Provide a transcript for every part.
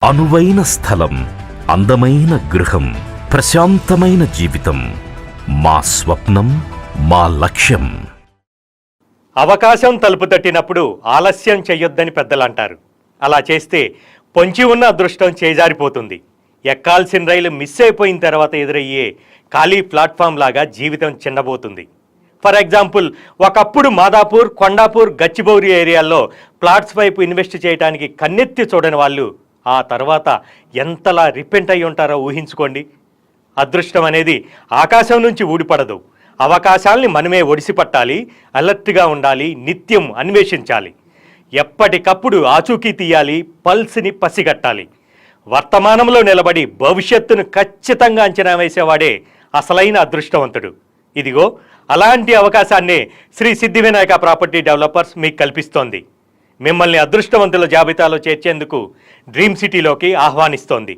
అనువైన స్థలం, అందమైన గృహం, ప్రశాంతమైన జీవితం మా స్వప్నం, మా లక్ష్యం. అవకాశం తలుపు తట్టినప్పుడు ఆలస్యం చెయ్యొద్దని పెద్దలంటారు. అలా చేస్తే పొంచి ఉన్న అదృష్టం చేజారిపోతుంది. ఎక్కాల్సిన రైలు మిస్ అయిపోయిన తర్వాత ఎదురయ్యే ఖాళీ ప్లాట్ఫామ్ లాగా జీవితం చిన్నబోతుంది. ఫర్ ఎగ్జాంపుల్, ఒకప్పుడు మాదాపూర్, కొండాపూర్, గచ్చిబౌరి ఏరియాల్లో ప్లాట్స్ వైపు ఇన్వెస్ట్ చేయడానికి కన్నెత్తి చూడని వాళ్ళు ఆ తర్వాత ఎంతలా రిపెంట్ అయి ఉంటారో ఊహించుకోండి. అదృష్టం అనేది ఆకాశం నుంచి ఊడిపడదు. అవకాశాల్ని మనమే ఒడిసి పట్టాలి, అలర్ట్గా ఉండాలి, నిత్యం అన్వేషించాలి. ఎప్పటికప్పుడు ఆచూకీ తీయాలి, పల్స్ని పసిగట్టాలి. వర్తమానంలో నిలబడి భవిష్యత్తును ఖచ్చితంగా అంచనా వేసేవాడే అసలైన అదృష్టవంతుడు. ఇదిగో అలాంటి అవకాశాన్నే శ్రీ సిద్ధి వినాయక ప్రాపర్టీ డెవలపర్స్ మీకు కల్పిస్తోంది. మిమ్మల్ని అదృష్టవంతుల జాబితాలో చేర్చేందుకు డ్రీమ్ సిటీలోకి ఆహ్వానిస్తోంది.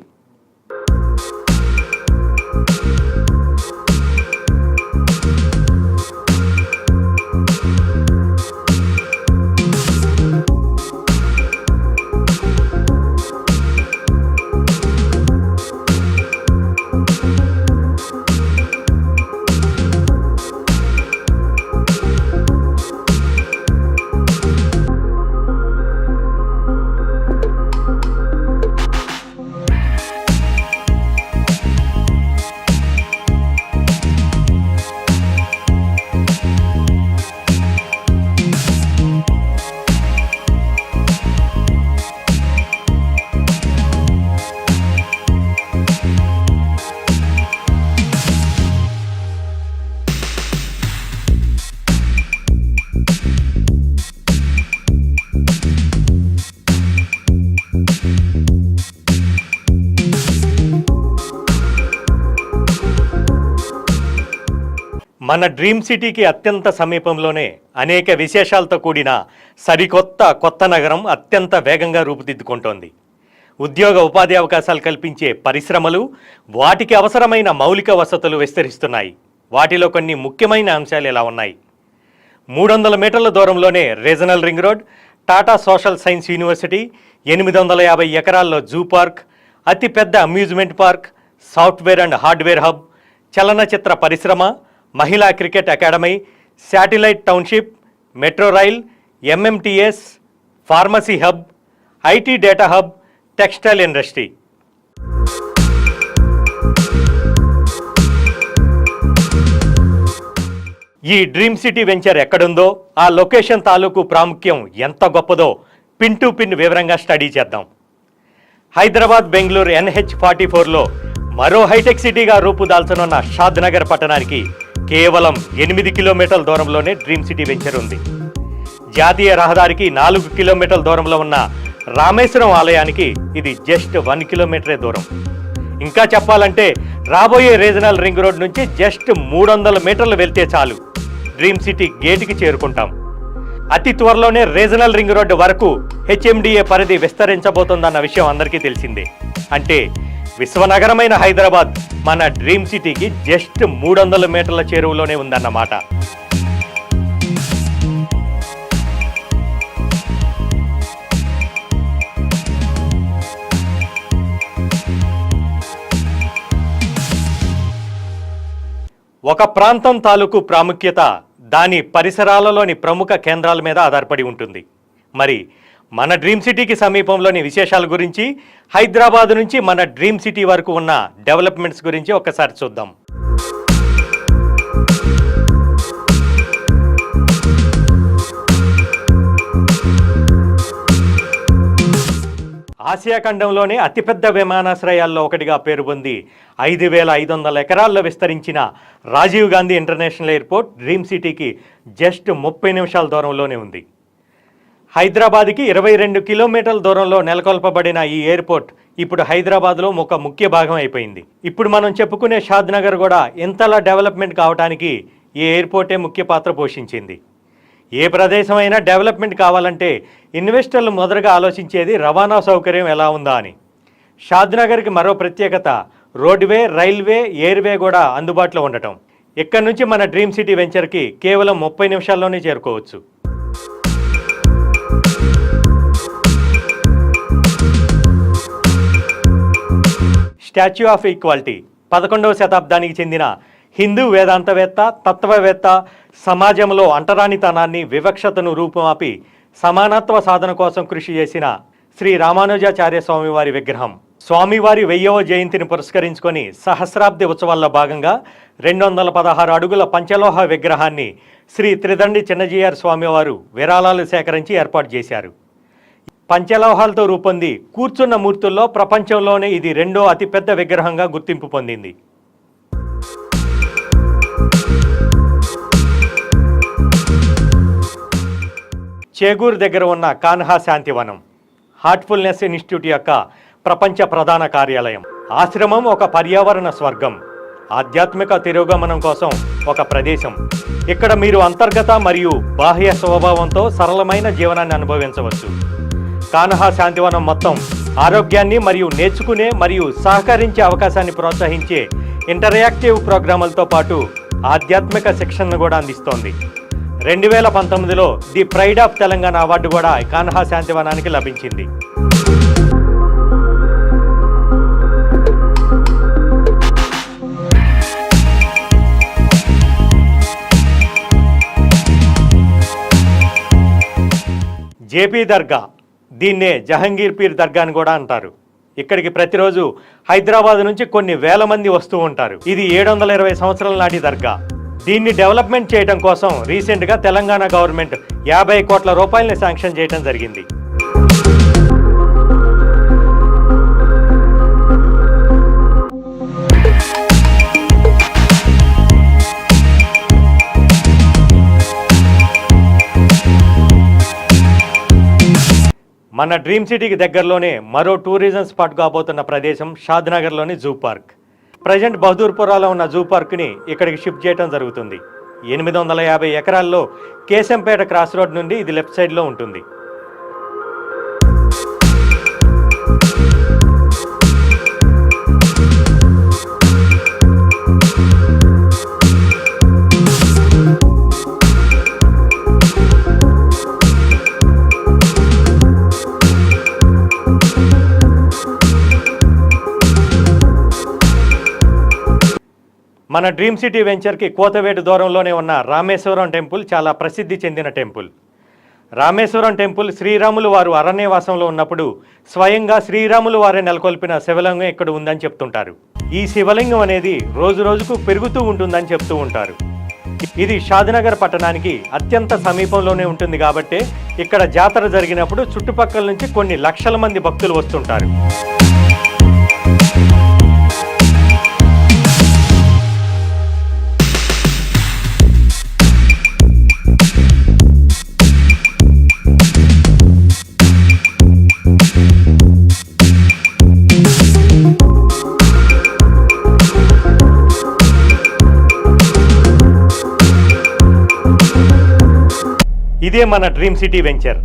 మన డ్రీమ్ సిటీకి అత్యంత సమీపంలోనే అనేక విశేషాలతో కూడిన కొత్త నగరం అత్యంత వేగంగా రూపుదిద్దుకుంటోంది. ఉద్యోగ ఉపాధి అవకాశాలు కల్పించే పరిశ్రమలు, వాటికి అవసరమైన మౌలిక వసతులు విస్తరిస్తున్నాయి. వాటిలో కొన్ని ముఖ్యమైన అంశాలు ఇలా ఉన్నాయి. 300 మీటర్ల దూరంలోనే regional ring road, Tata social science university, 850 ఎకరాల్లో జూ పార్క్, అతిపెద్ద amusement park, software and hardware hub, చలనచిత్ర పరిశ్రమ, మహిళా cricket academy, satellite township, metro rail, MMTS, pharmacy hub, IT data hub, textile industry. ఈ డ్రీమ్ సిటీ వెంచర్ ఎక్కడుందో, ఆ location తాలూకు ప్రాముఖ్యం ఎంత గొప్పదో పిన్ టు పిన్ వివరంగా స్టడీ చేద్దాం. హైదరాబాద్ బెంగళూరు NH44లో మరో హైటెక్ సిటీగా రూపుదాల్చనున్న షాద్నగర్ పట్టణానికి కేవలం 8 కిలోమీటర్ల దూరంలోనే డ్రీమ్ సిటీ వెంచర్ ఉంది. జాతీయ రహదారికి 4 కిలోమీటర్ల దూరంలో ఉన్న రామేశ్వరం ఆలయానికి ఇది జస్ట్ 1 కిలోమీటరే దూరం. ఇంకా చెప్పాలంటే రాబోయే రీజనల్ రింగ్ రోడ్ నుంచి జస్ట్ 300 మీటర్లు వెళ్తే చాలు డ్రీమ్ సిటీ గేటుకి చేరుకుంటాం. అతి త్వరలోనే రీజనల్ రింగ్ రోడ్డు వరకు HMDA పరిధి విస్తరించబోతోందన్న విషయం అందరికీ తెలిసిందే. అంటే విశ్వనగరమైన హైదరాబాద్ మన డ్రీమ్ సిటీకి జస్ట్ 300 మీటర్ల చేరువలోనే ఉందన్నమాట. ఒక ప్రాంతం తాలూకు ప్రాముఖ్యత దాని పరిసరాలలోని ప్రముఖ కేంద్రాల మీద ఆధారపడి ఉంటుంది. మరి మన డ్రీమ్ సిటీకి సమీపంలోని విశేషాల గురించి, హైదరాబాద్ నుంచి మన డ్రీమ్ సిటీ వరకు ఉన్న డెవలప్మెంట్స్ గురించి ఒకసారి చూద్దాం. ఆసియా ఖండంలోనే అతిపెద్ద విమానాశ్రయాల్లో ఒకటిగా పేరు పొంది 5500 ఎకరాల్లో విస్తరించిన Rajiv Gandhi international airport dream సిటీకి జస్ట్ 30 నిమిషాల దూరంలోనే ఉంది. హైదరాబాద్కి 22 కిలోమీటర్ల దూరంలో నెలకొల్పబడిన ఈ ఎయిర్పోర్ట్ ఇప్పుడు హైదరాబాద్లో ఒక ముఖ్య భాగం అయిపోయింది. ఇప్పుడు మనం చెప్పుకునే షాద్నగర్ కూడా ఇంతలా డెవలప్మెంట్ కావడానికి ఈ ఎయిర్పోర్టే ముఖ్య పాత్ర పోషించింది. ఏ ప్రదేశం అయినా డెవలప్మెంట్ కావాలంటే ఇన్వెస్టర్లు మొదటగా ఆలోచించేది రవాణా సౌకర్యం ఎలా ఉందా అని. షాద్నగర్కి మరో ప్రత్యేకత రోడ్వే, రైల్వే, ఎయిర్వే కూడా అందుబాటులో ఉండటం. ఇక్కడి నుంచి మన డ్రీమ్ సిటీ వెంచర్కి కేవలం 30 నిమిషాల్లోనే చేరుకోవచ్చు. స్టాచ్యూ ఆఫ్ ఈక్వాలిటీ 11వ శతాబ్దానికి చెందిన హిందూ వేదాంతవేత్త, తత్వవేత్త, సమాజంలో అంటరానితనాన్ని, వివక్షతను రూపుమాపి సమానత్వ సాధన కోసం కృషి చేసిన శ్రీ రామానుజాచార్య స్వామివారి విగ్రహం. స్వామివారి 1000వ జయంతిని పురస్కరించుకొని సహస్రాబ్ది ఉత్సవాల్లో భాగంగా 216 అడుగుల పంచలోహ విగ్రహాన్ని శ్రీ త్రిదండి చిన్నజీయర్ స్వామివారు విరాళాలు సేకరించి ఏర్పాటు చేశారు. పంచలోహాలతో రూపొంది కూర్చున్న మూర్తుల్లో ప్రపంచంలోనే ఇది 2వ అతిపెద్ద విగ్రహంగా గుర్తింపు పొందింది. చేగూరు దగ్గర ఉన్న కాన్హా శాంతివనం హార్ట్ఫుల్నెస్ ఇన్స్టిట్యూట్ యొక్క ప్రపంచ ప్రధాన కార్యాలయం. ఆశ్రమం ఒక పర్యావరణ స్వర్గం, ఆధ్యాత్మిక తిరోగమనం కోసం ఒక ప్రదేశం. ఇక్కడ మీరు అంతర్గత మరియు బాహ్య స్వభావంతో సరళమైన జీవనాన్ని అనుభవించవచ్చు. కాన్హా శాంతివనం మొత్తం ఆరోగ్యాన్ని మరియు నేర్చుకునే మరియు సహకరించే అవకాశాన్ని ప్రోత్సహించే ఇంటరాక్టివ్ ప్రోగ్రాములతో పాటు ఆధ్యాత్మిక శిక్షణను కూడా అందిస్తోంది. 2019లో the pride of Telangana award కూడా కాన్హా శాంతివనానికి లభించింది. జేపీ దర్గా, దీన్నే జహంగీర్ పీర్ దర్గా అని కూడా అంటారు. ఇక్కడికి ప్రతిరోజు హైదరాబాద్ నుంచి కొన్ని వేల మంది వస్తూ ఉంటారు. ఇది 720 సంవత్సరాల నాటి దర్గా. దీన్ని డెవలప్మెంట్ చేయడం కోసం రీసెంట్గా తెలంగాణ గవర్నమెంట్ 50 కోట్ల రూపాయలని శాంక్షన్ చేయడం జరిగింది. మన డ్రీమ్ సిటీకి దగ్గరలోనే మరో టూరిజం స్పాట్ కాబోతున్న ప్రదేశం షాద్నగర్లోని జూ పార్క్. ప్రజెంట్ బహదూర్పురాలో ఉన్న జూ పార్క్ని ఇక్కడికి షిఫ్ట్ చేయడం జరుగుతుంది. 850 ఎకరాల్లో కేశంపేట క్రాస్ రోడ్ నుండి ఇది లెఫ్ట్ సైడ్లో ఉంటుంది. మన డ్రీమ్ సిటీ వెంచర్కి కోతవేటు దూరంలోనే ఉన్న రామేశ్వరం టెంపుల్ చాలా ప్రసిద్ధి చెందిన టెంపుల్. రామేశ్వరం టెంపుల్ శ్రీరాములు వారు అరణ్యవాసంలో ఉన్నప్పుడు స్వయంగా శ్రీరాములు వారే నెలకొల్పిన శివలింగం ఇక్కడ ఉందని చెప్తుంటారు. ఈ శివలింగం అనేది రోజు రోజుకు పెరుగుతూ ఉంటుందని చెప్తూ ఉంటారు. ఇది షాద్నగర్ పట్టణానికి అత్యంత సమీపంలోనే ఉంటుంది కాబట్టి ఇక్కడ జాతర జరిగినప్పుడు చుట్టుపక్కల నుంచి కొన్ని లక్షల మంది భక్తులు వస్తుంటారు. ఇదే మన డ్రీమ్ సిటీ వెంచర్.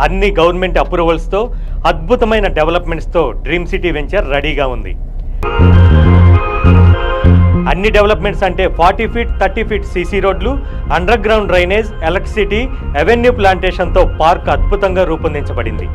అన్ని గవర్నమెంట్ అప్రూవల్స్తో, అద్భుతమైన డెవలప్మెంట్స్తో డ్రీమ్ సిటీ వెంచర్ రెడీగా ఉంది. అన్ని డెవలప్మెంట్స్ అంటే 40 ఫీట్ 30 ఫీట్ సీసీ రోడ్లు, underground drainage, electricity, avenue ప్లాంటేషన్తో పార్క్ అద్భుతంగా రూపొందించబడింది.